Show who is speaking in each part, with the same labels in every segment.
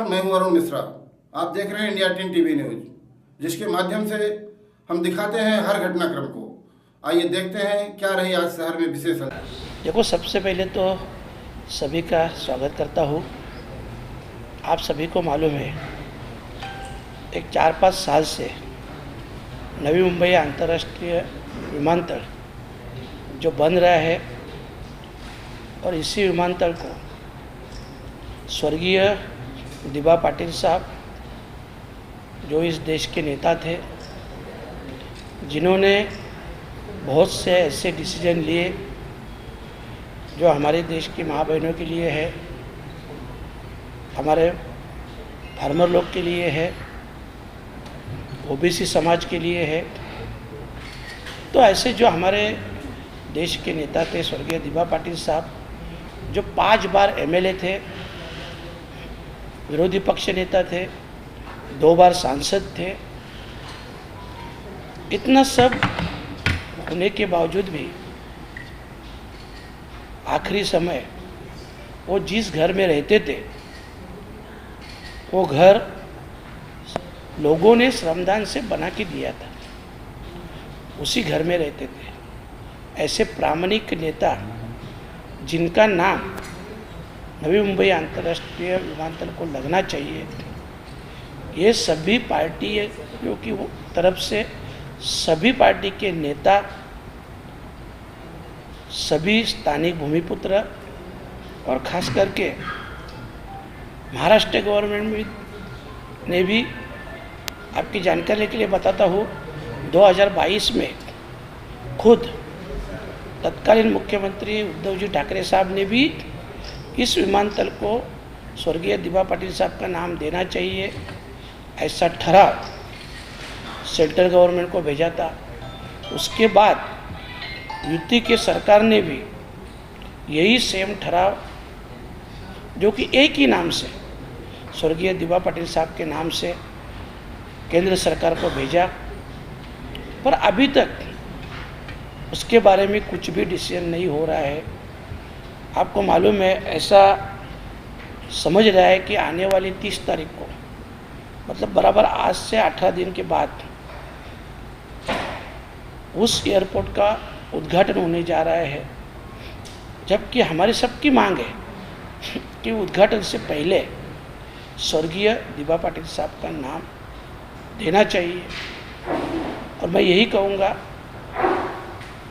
Speaker 1: मैं हूं अरुण मिश्रा। आप देख रहे हैं इंडिया 10 टीवी न्यूज, जिसके माध्यम से हम दिखाते हैं हर घटनाक्रम को। आइए देखते हैं क्या रही आज शहर में विशेष।
Speaker 2: देखो, सबसे पहले तो सभी का स्वागत करता हूँ। आप सभी को मालूम है, एक 4-5 साल से नवी मुंबई अंतर्राष्ट्रीय विमानतल जो बन रहा है, और इसी विमानतल को स्वर्गीय दिबा पाटिल साहब, जो इस देश के नेता थे, जिन्होंने बहुत से ऐसे डिसीजन लिए जो हमारे देश की माँ बहनों के लिए है, हमारे फार्मर लोग के लिए है, ओबीसी समाज के लिए है। तो ऐसे जो हमारे देश के नेता थे स्वर्गीय दिबा पाटिल साहब, जो 5 बार एमएलए थे, विरोधी पक्ष नेता थे, 2 बार सांसद थे, इतना सब होने के बावजूद भी आखिरी समय वो जिस घर में रहते थे, वो घर लोगों ने श्रमदान से बना के दिया था, उसी घर में रहते थे। ऐसे प्रामाणिक नेता जिनका नाम नवी मुंबई अंतर्राष्ट्रीय विमानतल को लगना चाहिए, ये सभी पार्टियों की तरफ से सभी पार्टी के नेता, सभी स्थानिक भूमिपुत्र और खास करके महाराष्ट्र गवर्नमेंट ने भी, आपकी जानकारी के लिए बताता हूँ, 2022 में खुद तत्कालीन मुख्यमंत्री उद्धव जी ठाकरे साहब ने भी इस विमानतल को स्वर्गीय दिबा पाटिल साहब का नाम देना चाहिए, ऐसा ठराव सेंट्रल गवर्नमेंट को भेजा था। उसके बाद यूपी के सरकार ने भी यही सेम ठराव, जो कि एक ही नाम से स्वर्गीय दिबा पाटिल साहब के नाम से केंद्र सरकार को भेजा, पर अभी तक उसके बारे में कुछ भी डिसीजन नहीं हो रहा है। आपको मालूम है, ऐसा समझ रहा है कि आने वाली 30 तारीख को, मतलब बराबर आज से 18 दिन के बाद, उस एयरपोर्ट का उद्घाटन होने जा रहा है। जबकि हमारी सबकी मांग है कि उद्घाटन से पहले स्वर्गीय दिबा पाटिल साहब का नाम देना चाहिए। और मैं यही कहूँगा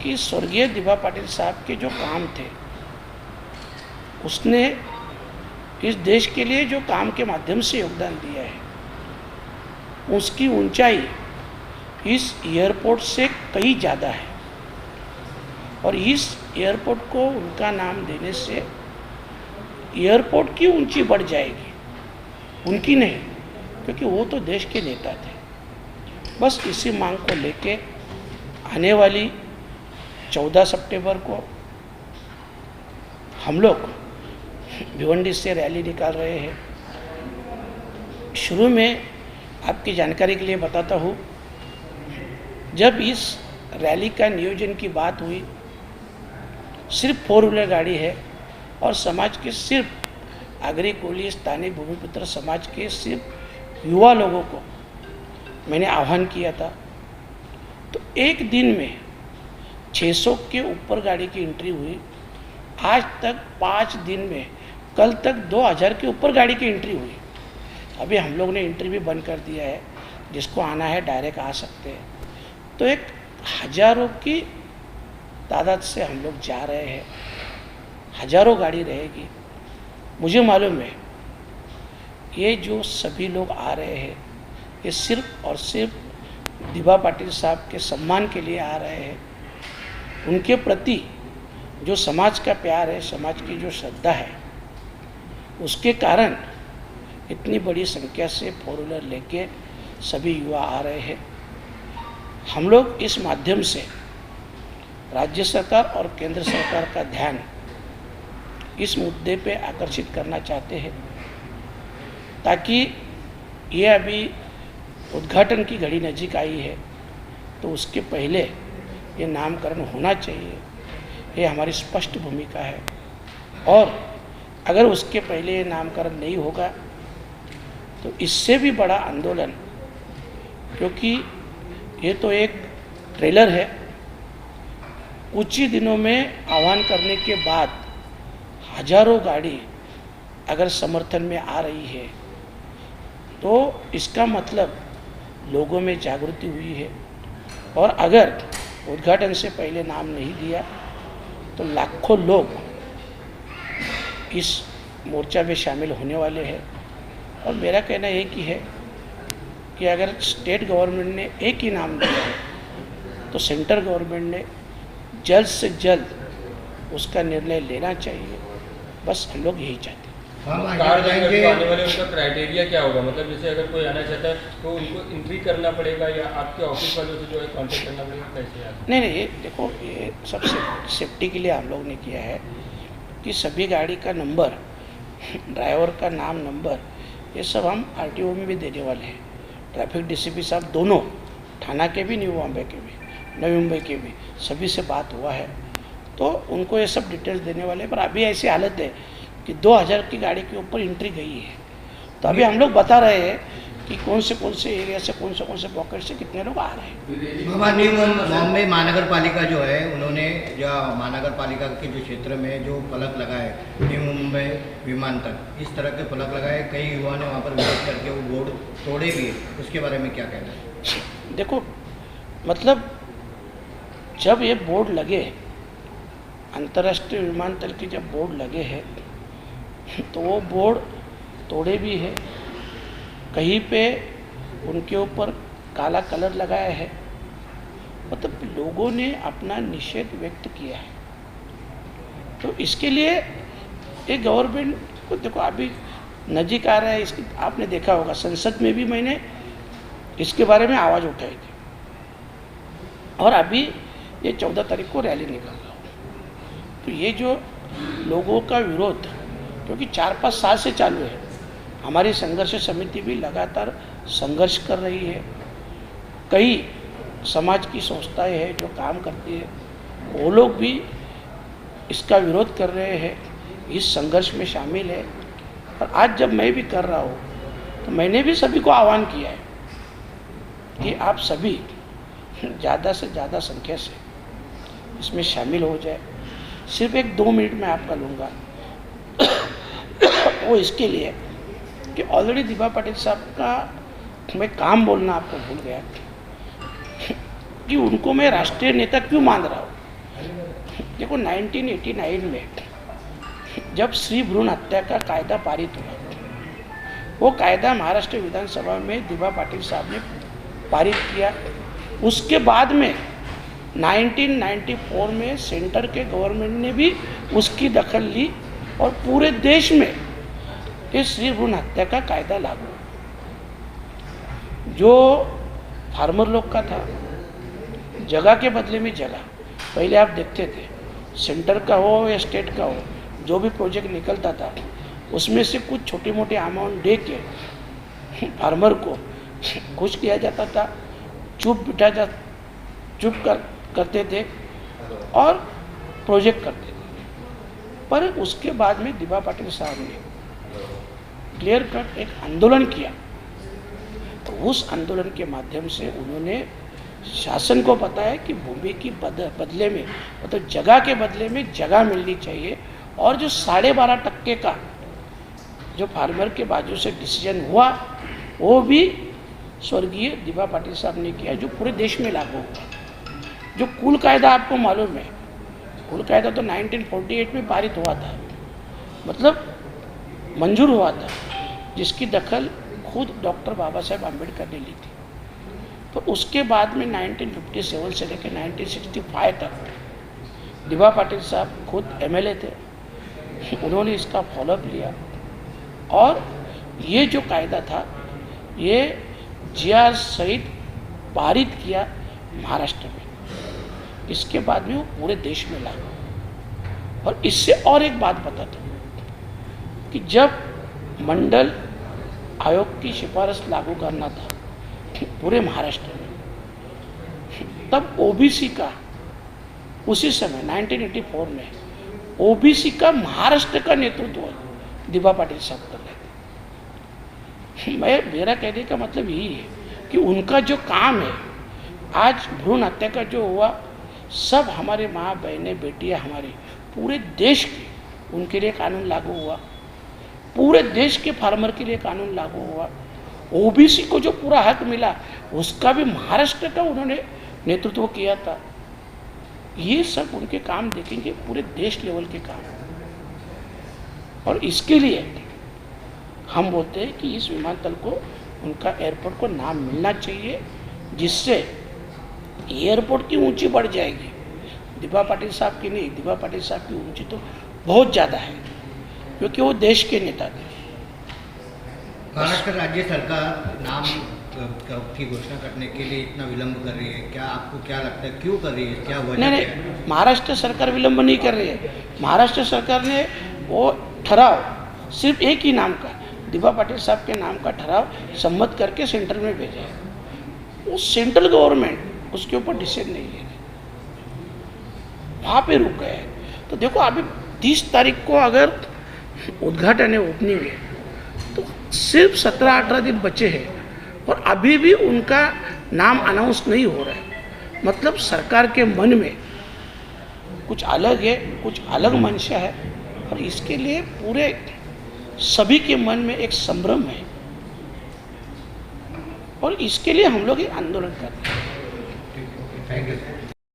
Speaker 2: कि स्वर्गीय दिबा पाटिल साहब के जो काम थे, उसने इस देश के लिए जो काम के माध्यम से योगदान दिया है, उसकी ऊंचाई इस एयरपोर्ट से कहीं ज़्यादा है। और इस एयरपोर्ट को उनका नाम देने से एयरपोर्ट की ऊंची बढ़ जाएगी, उनकी नहीं, क्योंकि वो तो देश के नेता थे। बस इसी मांग को लेके आने वाली 14 सितंबर को हम लोग भिवंडी से रैली निकाल रहे हैं। शुरू में आपकी जानकारी के लिए बताता हूँ, जब इस रैली का नियोजन की बात हुई, सिर्फ 4 व्हीलर गाड़ी है और समाज के सिर्फ आगरी कोली स्थानीय भूमिपुत्र समाज के सिर्फ युवा लोगों को मैंने आह्वान किया था। तो एक दिन में 600 के ऊपर गाड़ी की एंट्री हुई। आज तक 5 दिन में, कल तक 2000 के ऊपर गाड़ी की एंट्री हुई। अभी हम लोग ने एंट्री भी बंद कर दिया है, जिसको आना है डायरेक्ट आ सकते हैं। तो एक हज़ारों की तादाद से हम लोग जा रहे हैं, हज़ारों गाड़ी रहेगी। मुझे मालूम है, ये जो सभी लोग आ रहे हैं, ये सिर्फ और सिर्फ दिबा पाटिल साहब के सम्मान के लिए आ रहे हैं। उनके प्रति जो समाज का प्यार है, समाज की जो श्रद्धा है, उसके कारण इतनी बड़ी संख्या से 4 व्हीलर लेके सभी युवा आ रहे हैं। हम लोग इस माध्यम से राज्य सरकार और केंद्र सरकार का ध्यान इस मुद्दे पे आकर्षित करना चाहते हैं, ताकि ये अभी उद्घाटन की घड़ी नज़दीक आई है, तो उसके पहले ये नामकरण होना चाहिए। ये हमारी स्पष्ट भूमिका है। और अगर उसके पहले ये नामकरण नहीं होगा तो इससे भी बड़ा आंदोलन, क्योंकि ये तो एक ट्रेलर है, कुछ ही दिनों में आह्वान करने के बाद हजारों गाड़ी अगर समर्थन में आ रही है तो इसका मतलब लोगों में जागृति हुई है। और अगर उद्घाटन से पहले नाम नहीं दिया तो लाखों लोग इस मोर्चा में शामिल होने वाले हैं। और मेरा कहना एक ही है कि अगर स्टेट गवर्नमेंट ने एक ही नाम दिया है तो सेंट्रल गवर्नमेंट ने जल्द से जल्द उसका निर्णय लेना चाहिए। बस हम लोग यही चाहते हैं।
Speaker 3: कार जाएंगे आने वाले उनका क्राइटेरिया क्या होगा? मतलब जैसे अगर कोई आना चाहता है तो उनको एंट्री करना पड़ेगा या आपके ऑफिस वालों से जो है कांटेक्ट करना पड़ेगा, कैसे यार?
Speaker 2: नहीं, ये देखो, ये सब सेफ्टी के लिए हम लोग ने किया है कि सभी गाड़ी का नंबर, ड्राइवर का नाम, नंबर, ये सब हम आरटीओ में भी देने वाले हैं। ट्रैफिक डीसीपी साहब दोनों, थाना के भी, न्यू बॉम्बे के भी, नवी मुंबई के भी, सभी से बात हुआ है तो उनको ये सब डिटेल्स देने वाले हैं। पर अभी ऐसी हालत है कि 2000 की गाड़ी के ऊपर एंट्री गई है, तो अभी हम लोग बता रहे हैं कि कौन से एरिया से, कौन से पॉकेट से कितने लोग आ रहे हैं।
Speaker 4: न्यू बॉम्बे महानगर पालिका जो है, उन्होंने या महानगर पालिका के जो क्षेत्र में जो फलक लगाए, न्यू मुंबई विमानतल, इस तरह के फलक लगाए, कई युवा ने वहाँ पर विरोध करके वो बोर्ड तोड़े भी, उसके बारे में क्या कहना है?
Speaker 2: देखो, मतलब जब ये बोर्ड लगे, अंतर्राष्ट्रीय विमानतल के जब बोर्ड लगे हैं तो वो बोर्ड तोड़े भी है, कहीं पे उनके ऊपर काला कलर लगाया है। मतलब लोगों ने अपना निषेध व्यक्त किया है। तो इसके लिए एक गवर्नमेंट को, देखो अभी नज़दीक आ रहा है, इसकी आपने देखा होगा संसद में भी मैंने इसके बारे में आवाज़ उठाई थी। और अभी ये 14 तारीख को रैली निकल रहा हो, तो ये जो लोगों का विरोध, क्योंकि 4-5 साल से चालू है, हमारी संघर्ष समिति भी लगातार संघर्ष कर रही है, कई समाज की संस्थाएं हैं जो काम करती है, वो लोग भी इसका विरोध कर रहे हैं, इस संघर्ष में शामिल है। और आज जब मैं भी कर रहा हूँ तो मैंने भी सभी को आह्वान किया है कि आप सभी ज़्यादा से ज़्यादा संख्या से इसमें शामिल हो जाए। सिर्फ 1-2 मिनट में आपका लूँगा वो इसके लिए कि ऑलरेडी दिबा पाटिल साहब का मैं काम बोलना आपको भूल गया कि उनको मैं राष्ट्रीय नेता क्यों मान रहा हूँ। देखो 1989 में जब स्त्री भ्रूण हत्या का कायदा पारित हुआ, वो कायदा महाराष्ट्र विधानसभा में दिबा पाटिल साहब ने पारित किया। उसके बाद में 1994 में सेंटर के गवर्नमेंट ने भी उसकी दखल ली और पूरे देश में ये स्त्री भ्रूण हत्या का कायदा लागू। जो फार्मर लोग का था, जगह के बदले में जगह, पहले आप देखते थे सेंटर का हो या स्टेट का हो, जो भी प्रोजेक्ट निकलता था उसमें से कुछ छोटी मोटी अमाउंट दे के फार्मर को खुश किया जाता था, चुप करते थे और प्रोजेक्ट करते थे। पर उसके बाद में दिबा पाटिल साहब ने क्लियर कट एक आंदोलन किया, तो उस आंदोलन के माध्यम से उन्होंने शासन को बताया कि भूमि की बदले में, मतलब जगह के बदले में जगह मिलनी चाहिए। और जो 12.5% का जो फार्मर के बाजू से डिसीजन हुआ, वो भी स्वर्गीय दिबा पाटिल साहब ने किया, जो पूरे देश में लागू हुआ। जो कुल कायदा आपको मालूम है, कुल कायदा तो 1948 में पारित हुआ था, मतलब मंजूर हुआ था, जिसकी दखल खुद डॉक्टर बाबा साहेब आम्बेडकर ने ली थी। तो उसके बाद में 1957 से लेकर 1965 तक दिबा पाटिल साहब खुद MLA थे, उन्होंने इसका फॉलोअप लिया और ये जो कायदा था ये GR सहित पारित किया महाराष्ट्र में। इसके बाद में वो पूरे देश में लागू। और इससे और एक बात बताता हूँ कि जब मंडल आयोग की सिफारिश लागू करना था पूरे महाराष्ट्र में, तब OBC का उसी समय 1984 में OBC का महाराष्ट्र का नेतृत्व दिबा पाटिल साहब कर रहे थे। मेरा कहने का मतलब यही है कि उनका जो काम है, आज भ्रूण हत्या का जो हुआ, सब हमारे माँ बहनें बेटियाँ हमारे पूरे देश के, उनके लिए कानून लागू हुआ, पूरे देश के फार्मर के लिए कानून लागू हुआ, ओबीसी को जो पूरा हक मिला उसका भी महाराष्ट्र का उन्होंने नेतृत्व किया था। ये सब उनके काम देखेंगे, पूरे देश लेवल के काम, और इसके लिए हम बोलते हैं कि इस विमानतल को, उनका एयरपोर्ट को नाम मिलना चाहिए, जिससे एयरपोर्ट की ऊंची बढ़ जाएगी। दिव्या पाटिल साहब की नहीं, दिव्या पाटिल साहब की ऊंची तो बहुत ज़्यादा है, क्योंकि वो देश के नेता थे।
Speaker 4: महाराष्ट्र राज्य सरकार नाम की घोषणा करने के लिए इतना विलंब कर रही है, क्या आपको क्या लगता है, क्यों कर रही है, क्या वजह
Speaker 2: नहीं,
Speaker 4: है?
Speaker 2: महाराष्ट्र सरकार विलंब नहीं कर रही है। महाराष्ट्र सरकार ने वो ठहराव सिर्फ एक ही नाम का, दिव्या पाटिल साहब के नाम का ठहराव सम्मत करके सेंट्रल में भेजा है। वो सेंट्रल गवर्नमेंट उसके ऊपर डिसीजन नहीं है, वहाँ पे रुक गए हैं। तो देखो, अभी 30 तारीख को अगर उद्घाटन है, ओपनिंग है, तो सिर्फ 17-18 दिन बचे हैं और अभी भी उनका नाम अनाउंस नहीं हो रहा है। मतलब सरकार के मन में कुछ अलग है, कुछ अलग मंशा है, और इसके लिए पूरे सभी के मन में एक संभ्रम है, और इसके लिए हम लोग ये आंदोलन कर रहे हैं।
Speaker 4: Thank you.